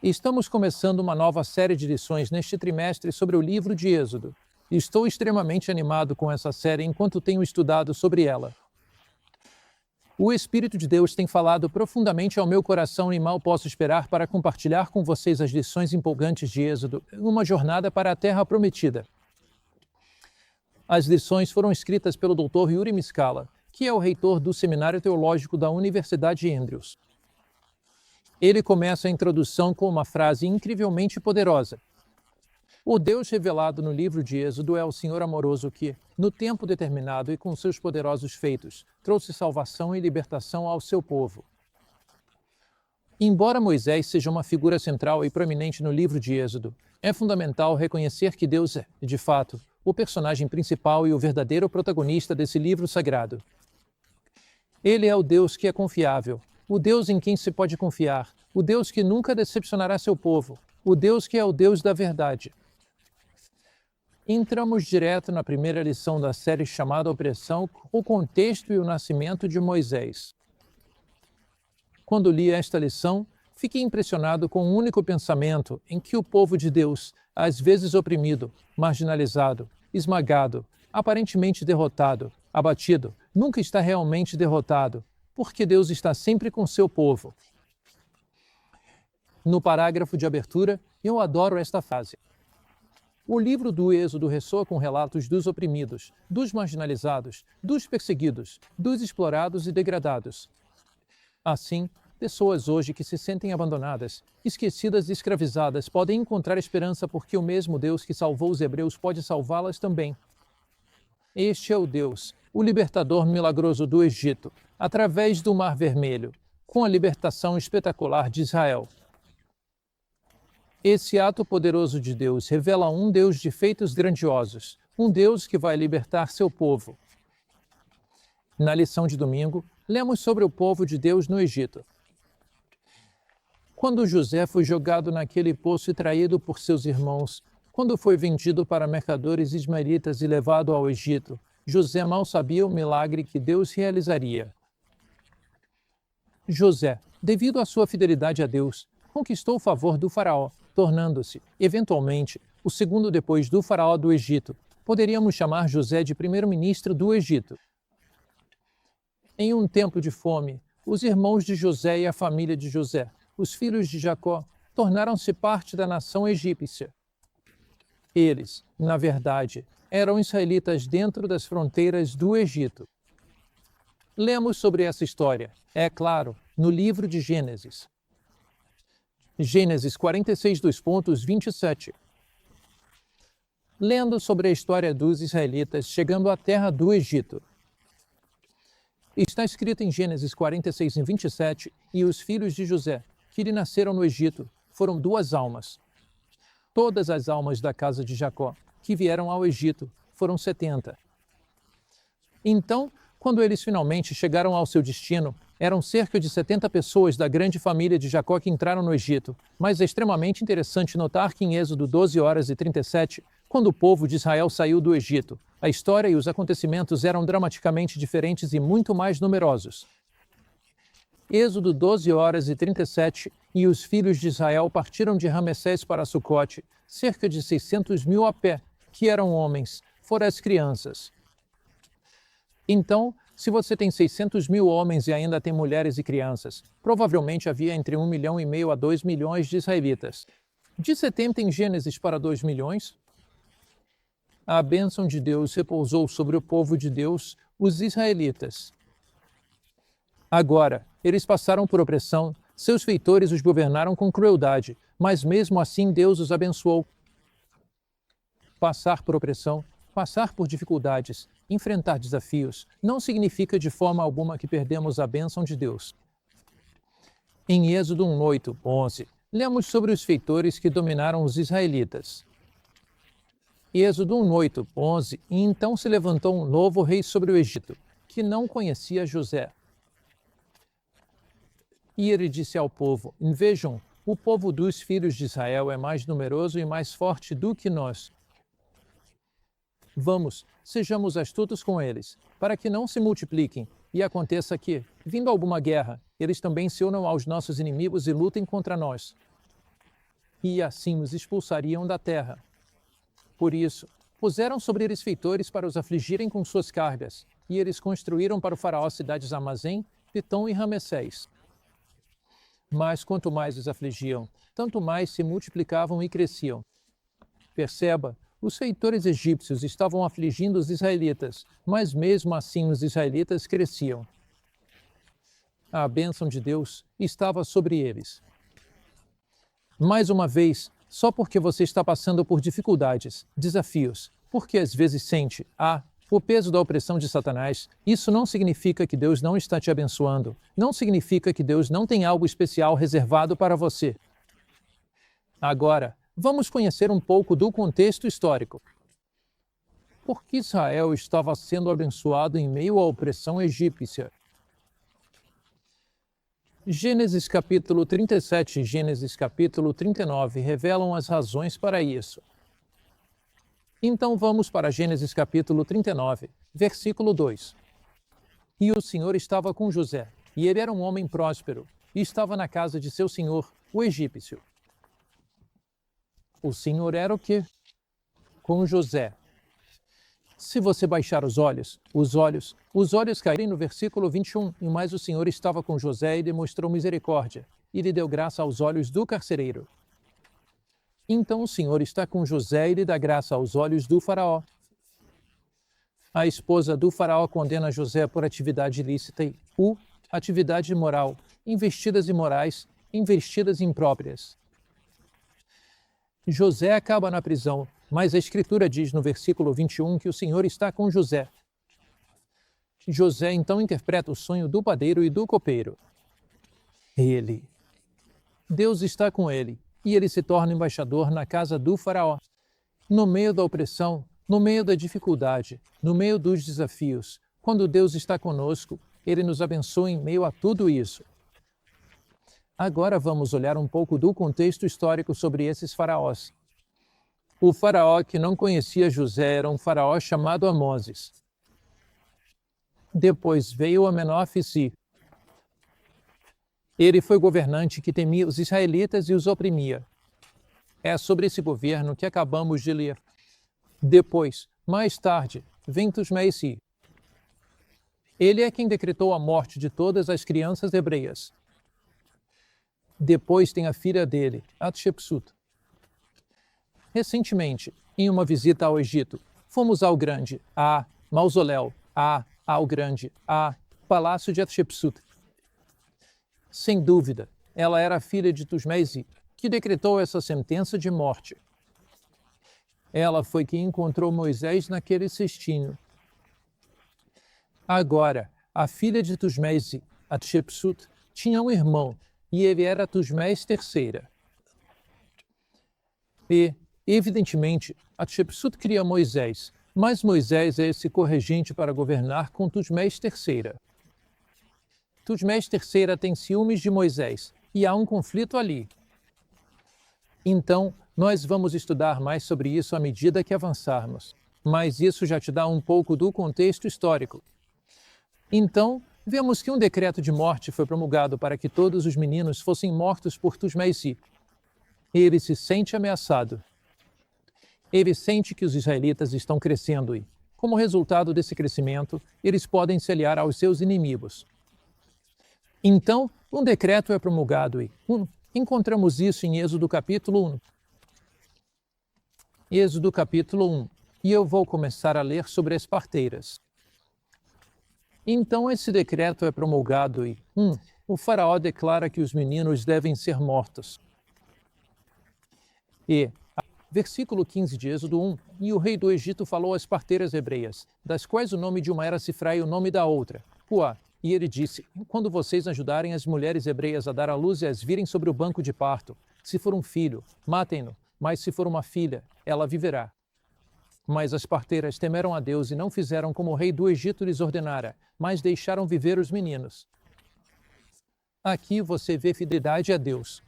Estamos começando uma nova série de lições neste trimestre sobre o livro de Êxodo. Estou extremamente animado com essa série enquanto tenho estudado sobre ela. O Espírito de Deus tem falado profundamente ao meu coração e mal posso esperar para compartilhar com vocês as lições empolgantes de Êxodo, uma jornada para a Terra Prometida. As lições foram escritas pelo Dr. Yuri Miskala, que é o reitor do Seminário Teológico da Universidade Andrews. Ele começa a introdução com uma frase incrivelmente poderosa. O Deus revelado no livro de Êxodo é o Senhor amoroso que, no tempo determinado e com seus poderosos feitos, trouxe salvação e libertação ao seu povo. Embora Moisés seja uma figura central e proeminente no livro de Êxodo, é fundamental reconhecer que Deus é, de fato, o personagem principal e o verdadeiro protagonista desse livro sagrado. Ele é o Deus que é confiável, o Deus em quem se pode confiar, o Deus que nunca decepcionará seu povo, o Deus que é o Deus da verdade. Entramos direto na primeira lição da série chamada Opressão, o contexto e o nascimento de Moisés. Quando li esta lição, fiquei impressionado com um único pensamento em que o povo de Deus, às vezes oprimido, marginalizado, esmagado, aparentemente derrotado, abatido, nunca está realmente derrotado, porque Deus está sempre com seu povo. No parágrafo de abertura, eu adoro esta frase. O livro do Êxodo ressoa com relatos dos oprimidos, dos marginalizados, dos perseguidos, dos explorados e degradados. Assim, pessoas hoje que se sentem abandonadas, esquecidas e escravizadas podem encontrar esperança porque o mesmo Deus que salvou os hebreus pode salvá-las também. Este é o Deus, o libertador milagroso do Egito, através do Mar Vermelho, com a libertação espetacular de Israel. Esse ato poderoso de Deus revela um Deus de feitos grandiosos, um Deus que vai libertar seu povo. Na lição de domingo, lemos sobre o povo de Deus no Egito. Quando José foi jogado naquele poço e traído por seus irmãos, quando foi vendido para mercadores ismaelitas e levado ao Egito, José mal sabia o milagre que Deus realizaria. José, devido à sua fidelidade a Deus, conquistou o favor do faraó, tornando-se, eventualmente, o segundo depois do faraó do Egito. Poderíamos chamar José de primeiro-ministro do Egito. Em um tempo de fome, os irmãos de José e a família de José, os filhos de Jacó, tornaram-se parte da nação egípcia. Eles, na verdade, eram israelitas dentro das fronteiras do Egito. Lemos sobre essa história, é claro, no livro de Gênesis. Gênesis 46, 27. Lendo sobre a história dos israelitas chegando à terra do Egito. Está escrito em Gênesis 46, 27, e os filhos de José, que lhe nasceram no Egito, foram 2 almas. Todas as almas da casa de Jacó, que vieram ao Egito, foram 70. Então, quando eles finalmente chegaram ao seu destino, eram cerca de 70 pessoas da grande família de Jacó que entraram no Egito, mas é extremamente interessante notar que em Êxodo 12:37, quando o povo de Israel saiu do Egito, a história e os acontecimentos eram dramaticamente diferentes e muito mais numerosos. Êxodo 12:37, e os filhos de Israel partiram de Ramessés para Sucote, cerca de 600.000 a pé, que eram homens, fora as crianças. Então, se você tem 600.000 homens e ainda tem mulheres e crianças, provavelmente havia entre 1,5 milhão a 2 milhões de israelitas. De 70 em Gênesis para 2 milhões? A bênção de Deus repousou sobre o povo de Deus, os israelitas. Agora, eles passaram por opressão, seus feitores os governaram com crueldade, mas mesmo assim Deus os abençoou. Passar por opressão, passar por dificuldades, enfrentar desafios, não significa de forma alguma que perdemos a bênção de Deus. Em Êxodo 1:8, 11, lemos sobre os feitores que dominaram os israelitas. Êxodo 1:8, 11, e então se levantou um novo rei sobre o Egito, que não conhecia José. E ele disse ao povo: Vejam, o povo dos filhos de Israel é mais numeroso e mais forte do que nós. Vamos, sejamos astutos com eles, para que não se multipliquem, e aconteça que, vindo alguma guerra, eles também se unam aos nossos inimigos e lutem contra nós. e assim os expulsariam da terra. Por isso, puseram sobre eles feitores para os afligirem com suas cargas, e eles construíram para o faraó cidades Armazém, Pitom e Ramessés. Mas quanto mais os afligiam, tanto mais se multiplicavam e cresciam. Perceba, os feitores egípcios estavam afligindo os israelitas, mas mesmo assim os israelitas cresciam. A bênção de Deus estava sobre eles. Mais uma vez, só porque você está passando por dificuldades, desafios, porque às vezes sente, o peso da opressão de Satanás, isso não significa que Deus não está te abençoando, não significa que Deus não tem algo especial reservado para você. Agora, vamos conhecer um pouco do contexto histórico. Por que Israel estava sendo abençoado em meio à opressão egípcia? Gênesis capítulo 37 e Gênesis capítulo 39 revelam as razões para isso. Então vamos para Gênesis capítulo 39, versículo 2. E o Senhor estava com José, e ele era um homem próspero, e estava na casa de seu senhor, o egípcio. O Senhor era o quê? Com José. Se você baixar os olhos caírem no versículo 21, e mais o Senhor estava com José e demonstrou misericórdia, e lhe deu graça aos olhos do carcereiro. Então o Senhor está com José e lhe dá graça aos olhos do faraó. A esposa do faraó condena José por atividade ilícita e atividade imoral, investidas imorais, investidas impróprias. José acaba na prisão, mas a Escritura diz no versículo 21 que o Senhor está com José. José então interpreta o sonho do padeiro e do copeiro. Deus está com ele, e ele se torna embaixador na casa do faraó. No meio da opressão, no meio da dificuldade, no meio dos desafios, quando Deus está conosco, ele nos abençoa em meio a tudo isso. Agora vamos olhar um pouco do contexto histórico sobre esses faraós. O faraó que não conhecia José era um faraó chamado Amoses. Depois veio Amenófis. Ele foi governante que temia os israelitas e os oprimia. É sobre esse governo que acabamos de ler. Depois, mais tarde, vem Tusmei-Si. Ele é quem decretou a morte de todas as crianças hebreias. Depois tem a filha dele, Hatshepsut. Recentemente, em uma visita ao Egito, fomos ao grande, mausoléu, ao grande, palácio de Hatshepsut. Sem dúvida, ela era a filha de Tusmei-Si, que decretou essa sentença de morte. Ela foi quem encontrou Moisés naquele cestinho. Agora, a filha de Tusmei-Si, Hatshepsut, tinha um irmão, e ele era Tusmés III. E, evidentemente, Hatshepsut cria Moisés, mas Moisés é esse corregente para governar com Tusmés III. Tusmés III tem ciúmes de Moisés, e há um conflito ali. Então, nós vamos estudar mais sobre isso à medida que avançarmos, mas isso já te dá um pouco do contexto histórico. Então, vemos que um decreto de morte foi promulgado para que todos os meninos fossem mortos por Tusmei-Si. Ele se sente ameaçado. Ele sente que os israelitas estão crescendo e, como resultado desse crescimento, eles podem se aliar aos seus inimigos. Então, um decreto é promulgado e encontramos isso em Êxodo capítulo 1. Êxodo capítulo 1. E eu vou começar a ler sobre as parteiras. Então esse decreto é promulgado e, o faraó declara que os meninos devem ser mortos. Versículo 15 de Êxodo 1. E o rei do Egito falou às parteiras hebreias, das quais o nome de uma era Sifra e o nome da outra, Puá. E ele disse, quando vocês ajudarem as mulheres hebreias a dar à luz e as virem sobre o banco de parto, se for um filho, matem-no, mas se for uma filha, ela viverá. Mas as parteiras temeram a Deus e não fizeram como o rei do Egito lhes ordenara, mas deixaram viver os meninos. Aqui você vê fidelidade a Deus.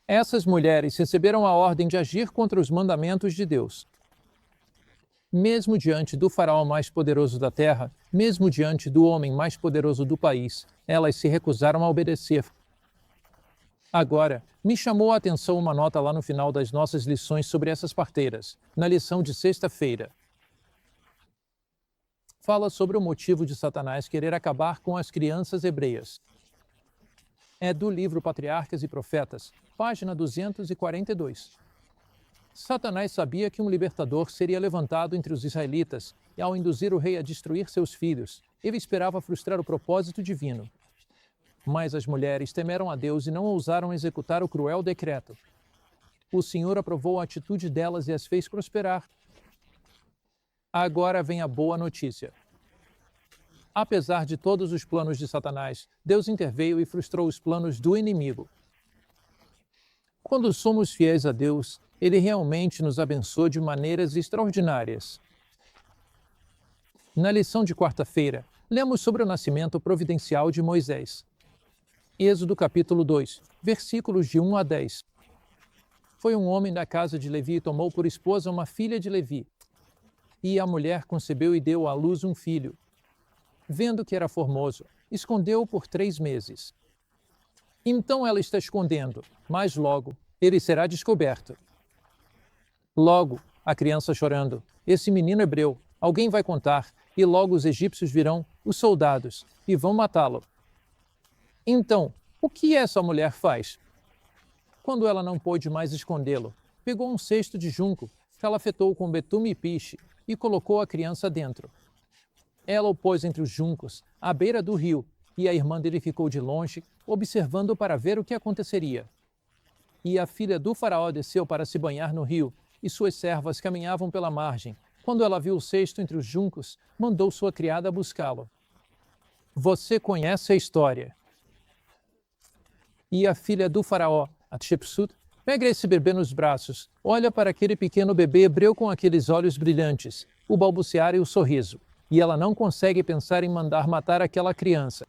Essas mulheres receberam a ordem de agir contra os mandamentos de Deus. Mesmo diante do faraó mais poderoso da terra, mesmo diante do homem mais poderoso do país, elas se recusaram a obedecer. Agora, me chamou a atenção uma nota lá no final das nossas lições sobre essas parteiras, na lição de sexta-feira. Fala sobre o motivo de Satanás querer acabar com as crianças hebreias. É do livro Patriarcas e Profetas, página 242. Satanás sabia que um libertador seria levantado entre os israelitas, e ao induzir o rei a destruir seus filhos, ele esperava frustrar o propósito divino. Mas as mulheres temeram a Deus e não ousaram executar o cruel decreto. O Senhor aprovou a atitude delas e as fez prosperar. Agora vem a boa notícia. Apesar de todos os planos de Satanás, Deus interveio e frustrou os planos do inimigo. Quando somos fiéis a Deus, Ele realmente nos abençoa de maneiras extraordinárias. Na lição de quarta-feira, lemos sobre o nascimento providencial de Moisés. Êxodo capítulo 2, versículos de 1 a 10. Foi um homem da casa de Levi e tomou por esposa uma filha de Levi. E a mulher concebeu e deu à luz um filho. Vendo que era formoso, escondeu-o por 3 meses. Então ela está escondendo, mas logo ele será descoberto. Logo, a criança chorando, esse menino hebreu, alguém vai contar, e logo os egípcios virão, os soldados, e vão matá-lo. Então, o que essa mulher faz? Quando ela não pôde mais escondê-lo, pegou um cesto de junco, calafetou com betume e piche, e colocou a criança dentro. Ela o pôs entre os juncos, à beira do rio, e a irmã dele ficou de longe, observando para ver o que aconteceria. E a filha do faraó desceu para se banhar no rio, e suas servas caminhavam pela margem. Quando ela viu o cesto entre os juncos, mandou sua criada buscá-lo. Você conhece a história. E a filha do faraó, Hatshepsut, pega esse bebê nos braços, olha para aquele pequeno bebê hebreu com aqueles olhos brilhantes, o balbuciar e o sorriso. E ela não consegue pensar em mandar matar aquela criança.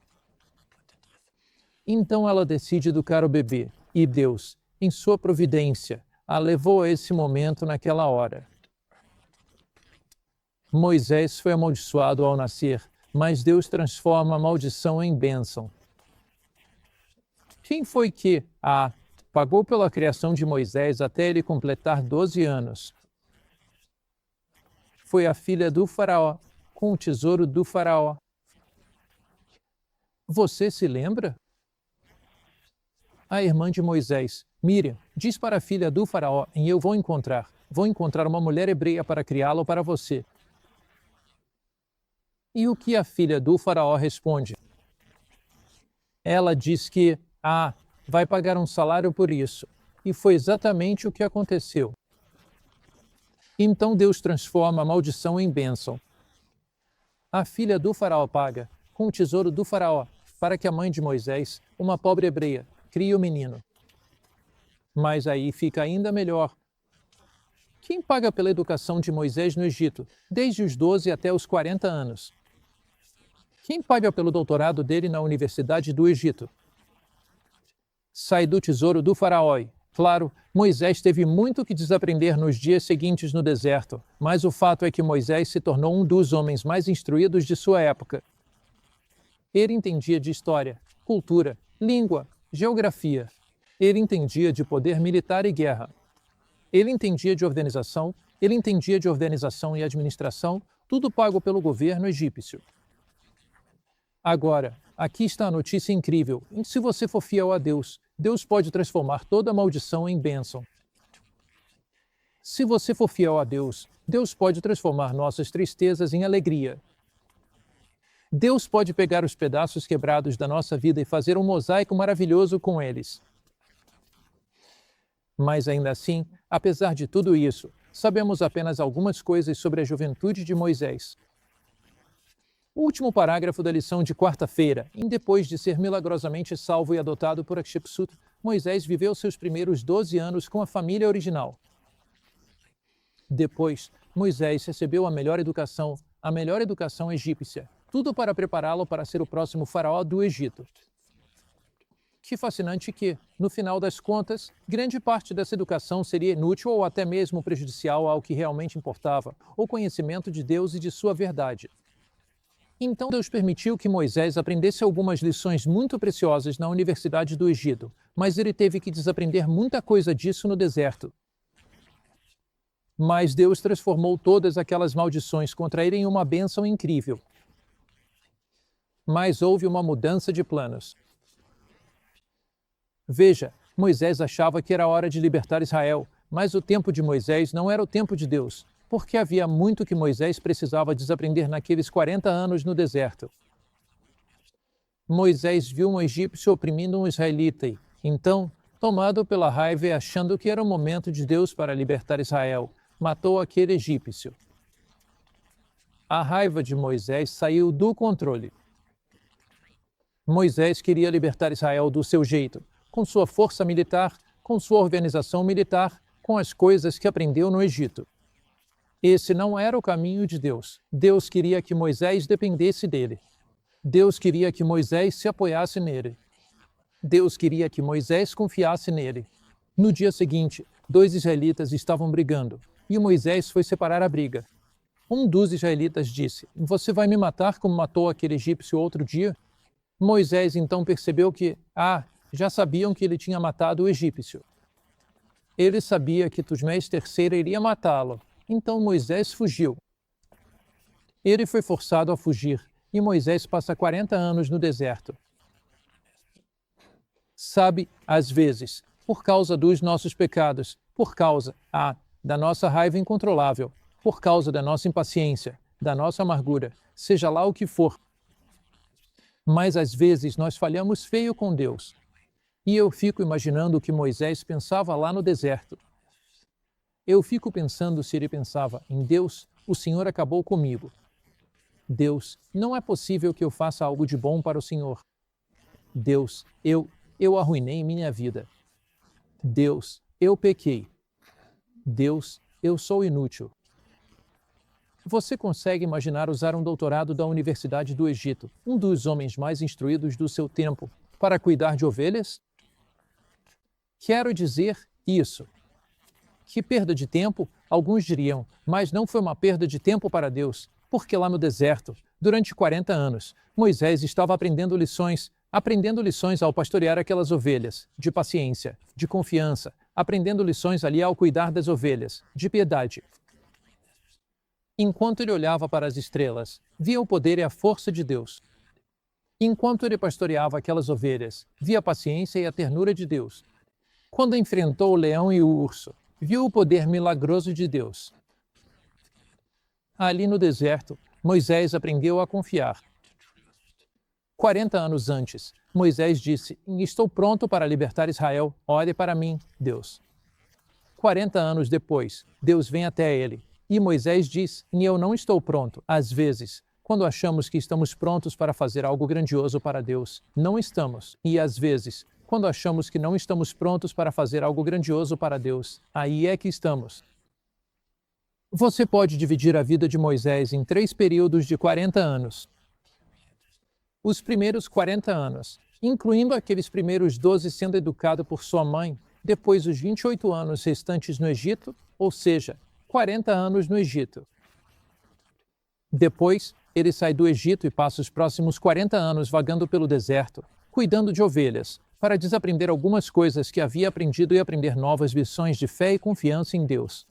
Então ela decide educar o bebê, e Deus, em sua providência, a levou a esse momento naquela hora. Moisés foi amaldiçoado ao nascer, mas Deus transforma a maldição em bênção. Quem foi que pagou pela criação de Moisés até ele completar 12 anos? Foi a filha do faraó, com o tesouro do faraó. Você se lembra? A irmã de Moisés, Miriam, diz para a filha do faraó, e eu vou encontrar uma mulher hebreia para criá-lo para você. E o que a filha do faraó responde? Ela diz que, vai pagar um salário por isso. E foi exatamente o que aconteceu. Então Deus transforma a maldição em bênção. A filha do faraó paga, com o tesouro do faraó, para que a mãe de Moisés, uma pobre hebreia, crie o menino. Mas aí fica ainda melhor. Quem paga pela educação de Moisés no Egito, desde os 12 até os 40 anos? Quem paga pelo doutorado dele na Universidade do Egito? Sai do tesouro do faraó. Claro, Moisés teve muito que desaprender nos dias seguintes no deserto, mas o fato é que Moisés se tornou um dos homens mais instruídos de sua época. Ele entendia de história, cultura, língua, geografia. Ele entendia de poder militar e guerra. Ele entendia de organização e administração, tudo pago pelo governo egípcio. Agora, aqui está a notícia incrível. Se você for fiel a Deus, Deus pode transformar toda maldição em bênção. Se você for fiel a Deus, Deus pode transformar nossas tristezas em alegria. Deus pode pegar os pedaços quebrados da nossa vida e fazer um mosaico maravilhoso com eles. Mas ainda assim, apesar de tudo isso, sabemos apenas algumas coisas sobre a juventude de Moisés. O último parágrafo da lição de quarta-feira, depois de ser milagrosamente salvo e adotado por Hatshepsut, Moisés viveu seus primeiros 12 anos com a família original. Depois, Moisés recebeu a melhor educação egípcia, tudo para prepará-lo para ser o próximo faraó do Egito. Que fascinante que, no final das contas, grande parte dessa educação seria inútil ou até mesmo prejudicial ao que realmente importava, o conhecimento de Deus e de sua verdade. Então Deus permitiu que Moisés aprendesse algumas lições muito preciosas na Universidade do Egito, mas ele teve que desaprender muita coisa disso no deserto. Mas Deus transformou todas aquelas maldições contra ele em uma bênção incrível. Mas houve uma mudança de planos. Veja, Moisés achava que era hora de libertar Israel, mas o tempo de Moisés não era o tempo de Deus, porque havia muito que Moisés precisava desaprender naqueles 40 anos no deserto. Moisés viu um egípcio oprimindo um israelita e, então, tomado pela raiva e achando que era o momento de Deus para libertar Israel, matou aquele egípcio. A raiva de Moisés saiu do controle. Moisés queria libertar Israel do seu jeito, com sua força militar, com sua organização militar, com as coisas que aprendeu no Egito. Esse não era o caminho de Deus. Deus queria que Moisés dependesse dele. Deus queria que Moisés se apoiasse nele. Deus queria que Moisés confiasse nele. No dia seguinte, 2 israelitas estavam brigando, e Moisés foi separar a briga. Um dos israelitas disse: "Você vai me matar como matou aquele egípcio outro dia?" Moisés então percebeu que, já sabiam que ele tinha matado o egípcio. Ele sabia que Tutmés III iria matá-lo, então Moisés fugiu. Ele foi forçado a fugir, e Moisés passa 40 anos no deserto. Sabe, às vezes, por causa dos nossos pecados, por causa, da nossa raiva incontrolável, por causa da nossa impaciência, da nossa amargura, seja lá o que for. Mas às vezes nós falhamos feio com Deus. E eu fico imaginando o que Moisés pensava lá no deserto. Eu fico pensando se ele pensava: em Deus, o Senhor acabou comigo. Deus, não é possível que eu faça algo de bom para o Senhor. Deus, eu arruinei minha vida. Deus, eu pequei. Deus, eu sou inútil. Você consegue imaginar usar um doutorado da Universidade do Egito, um dos homens mais instruídos do seu tempo, para cuidar de ovelhas? Quero dizer isso. Que perda de tempo, alguns diriam, mas não foi uma perda de tempo para Deus, porque lá no deserto, durante 40 anos, Moisés estava aprendendo lições ao pastorear aquelas ovelhas, de paciência, de confiança, aprendendo lições ali ao cuidar das ovelhas, de piedade. Enquanto ele olhava para as estrelas, via o poder e a força de Deus. Enquanto ele pastoreava aquelas ovelhas, via a paciência e a ternura de Deus. Quando enfrentou o leão e o urso, viu o poder milagroso de Deus. Ali no deserto, Moisés aprendeu a confiar. 40 anos antes, Moisés disse: "Estou pronto para libertar Israel, ore para mim, Deus." 40 anos depois, Deus vem até ele, e Moisés diz: "Eu não estou pronto." Às vezes, quando achamos que estamos prontos para fazer algo grandioso para Deus, não estamos. E às vezes, quando achamos que não estamos prontos para fazer algo grandioso para Deus, aí é que estamos. Você pode dividir a vida de Moisés em 3 períodos de 40 anos. Os primeiros 40 anos, incluindo aqueles primeiros 12 sendo educado por sua mãe, depois os 28 anos restantes no Egito, ou seja, 40 anos no Egito. Depois, ele sai do Egito e passa os próximos 40 anos vagando pelo deserto, cuidando de ovelhas, para desaprender algumas coisas que havia aprendido e aprender novas lições de fé e confiança em Deus.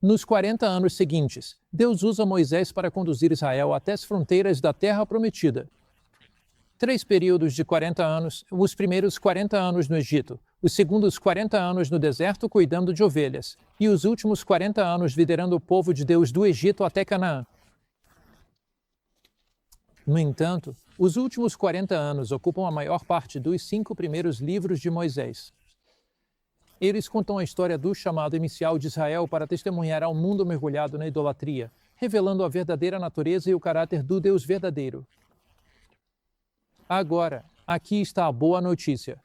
Nos 40 anos seguintes, Deus usa Moisés para conduzir Israel até as fronteiras da Terra Prometida. 3 períodos de 40 anos, os primeiros 40 anos no Egito, os segundos 40 anos no deserto cuidando de ovelhas, e os últimos 40 anos liderando o povo de Deus do Egito até Canaã. No entanto, os últimos 40 anos ocupam a maior parte dos 5 primeiros livros de Moisés. Eles contam a história do chamado inicial de Israel para testemunhar ao mundo mergulhado na idolatria, revelando a verdadeira natureza e o caráter do Deus verdadeiro. Agora, aqui está a boa notícia.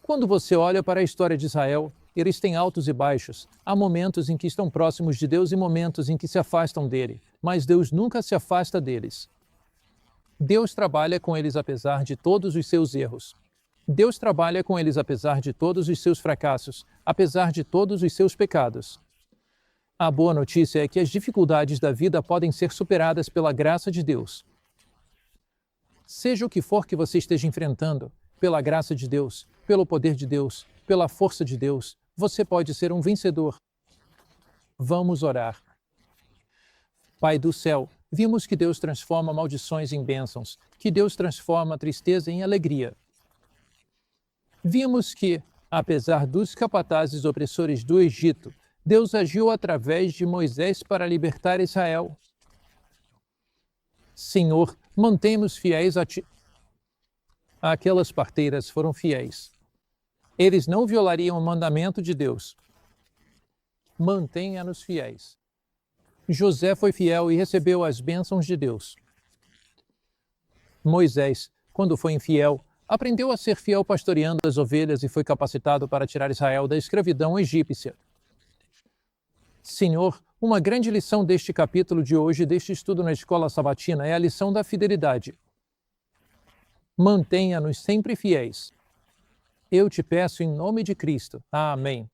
Quando você olha para a história de Israel, eles têm altos e baixos. Há momentos em que estão próximos de Deus e momentos em que se afastam dele, mas Deus nunca se afasta deles. Deus trabalha com eles apesar de todos os seus erros. Deus trabalha com eles apesar de todos os seus fracassos, apesar de todos os seus pecados. A boa notícia é que as dificuldades da vida podem ser superadas pela graça de Deus. Seja o que for que você esteja enfrentando, pela graça de Deus, pelo poder de Deus, pela força de Deus, você pode ser um vencedor. Vamos orar. Pai do céu, vimos que Deus transforma maldições em bênçãos, que Deus transforma a tristeza em alegria. Vimos que, apesar dos capatazes opressores do Egito, Deus agiu através de Moisés para libertar Israel. Senhor, mantém-nos fiéis a Ti. Aquelas parteiras foram fiéis. Eles não violariam o mandamento de Deus. Mantenha-nos fiéis. José foi fiel e recebeu as bênçãos de Deus. Moisés, quando foi infiel, aprendeu a ser fiel pastoreando as ovelhas e foi capacitado para tirar Israel da escravidão egípcia. Senhor, uma grande lição deste capítulo de hoje, deste estudo na escola sabatina, é a lição da fidelidade. Mantenha-nos sempre fiéis. Eu te peço em nome de Cristo. Amém.